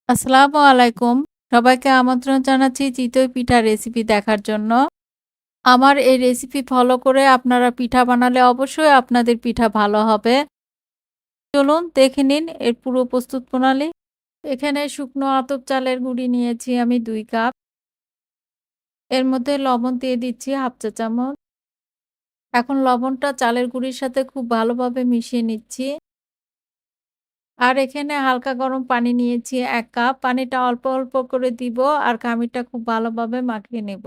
আসসালামু আলাইকুম। সবাইকে আমন্ত্রণ জানাচ্ছি চিতই পিঠার রেসিপি দেখার জন্য। আমার এই রেসিপি ফলো করে আপনারা পিঠা বানালে অবশ্যই আপনাদের পিঠা ভালো হবে। চলুন দেখে নিন এর পুরো প্রস্তুত প্রণালী। এখানে শুকনো আতপ চালের গুঁড়ি নিয়েছি আমি ২ কাপ। এর মধ্যে লবণ দিয়ে দিচ্ছি ১/২ চা চামচ। এখন লবণটা চালের গুঁড়ির সাথে খুব ভালোভাবে মিশিয়ে নিচ্ছি। আর এখানে হালকা গরম পানি নিয়েছি ১ কাপ। পানিটা অল্প, অল্প করে দিব আর খামিরটা খুব ভালোভাবে মাখিয়ে নেব।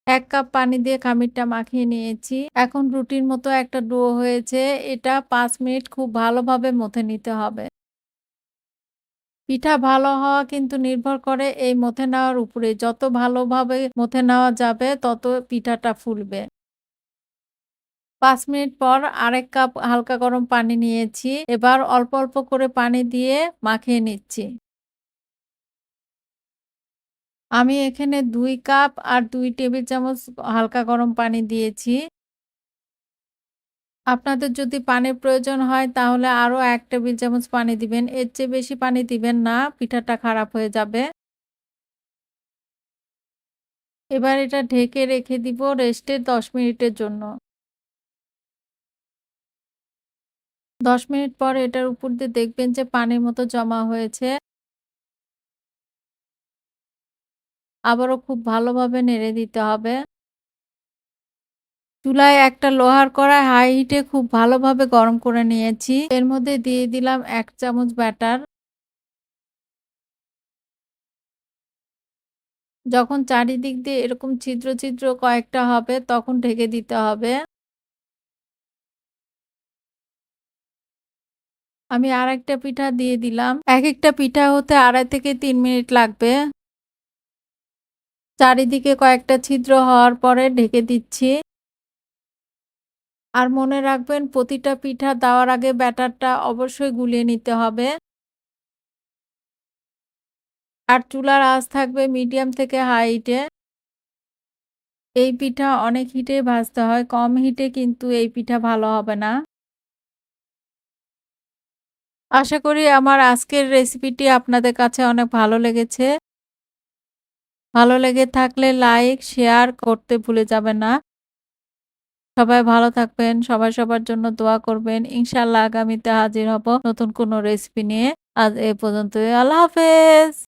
১ কাপ পানি দিয়ে খামিরটা মাখিয়ে নিয়েছি। এখন রুটির মতো একটা ডো হয়েছে। এটা ৫ মিনিট খুব ভালোভাবে মথে নিতে হবে। পিঠা ভালো হওয়া কিন্তু নির্ভর করে এই মথে নেওয়ার উপরে। যত ভালোভাবে মথে নেওয়া যাবে তত পিঠাটা ফুলবে। ৫ মিনিট পর আরেক কাপ হালকা গরম পানি নিয়েছি। এবার অল্প, অল্প করে পানি দিয়ে মাখিয়ে নিচ্ছি। আমি এখানে ২ কাপ আর ২ টেবিল চামচ হালকা গরম পানি দিয়েছি। আপনাদের যদি পানির প্রয়োজন হয় তাহলে আরো ১ টেবিল চামচ পানি দিবেন। এর চেয়ে বেশি পানি দিবেন না, পিঠাটা খারাপ হয়ে যাবে। এবার এটা ঢেকে রেখে দিব রেস্টে ১০ মিনিটের জন্য। ১০ মিনিট পর এটার উপর দিয়ে দেখবেন যে পানির মতো জমা হয়েছে। আবারও খুব ভালোভাবে নেড়ে দিতে হবে। চুলায় একটা লোহার কড়াই হাই হিটে খুব ভালোভাবে গরম করে নিয়েছি। এর মধ্যে দিয়ে দিলাম ১ চামচ ব্যাটার। যখন চারিদিক দিয়ে এরকম ছিদ্র, ছিদ্র কয়েকটা হবে তখন ঢেকে দিতে হবে। আমি আরেকটা পিঠা দিয়ে দিলাম। একেকটা পিঠা হতে ২.৫ থেকে ৩ মিনিট লাগবে। চারিদিকে কয়েকটা ছিদ্র হওয়ার পরে ঢেকে দিচ্ছি। আর মনে রাখবেন প্রতিটা পিঠা দেওয়ার আগে ব্যাটারটা অবশ্যই গুলিয়ে নিতে হবে। আর চুলার আঁচ থাকবে মিডিয়াম থেকে হাই হিটে। এই পিঠা অনেক হিটে ভাজতে হয়, কম হিটে কিন্তু এই পিঠা ভালো হবে না। আশা করি আমার আজকের রেসিপিটি আপনাদের কাছে অনেক ভালো লেগেছে। ভালো লেগে থাকলে লাইক, শেয়ার করতে ভুলে যাবেন না। সবাই ভালো থাকবেন, সবাই সবার জন্য দোয়া করবেন। ইনশাআল্লাহ আগামীতে হাজির হব নতুন কোনো রেসিপি নিয়ে। আজ এ পর্যন্তই। আল্লাহ হাফেজ।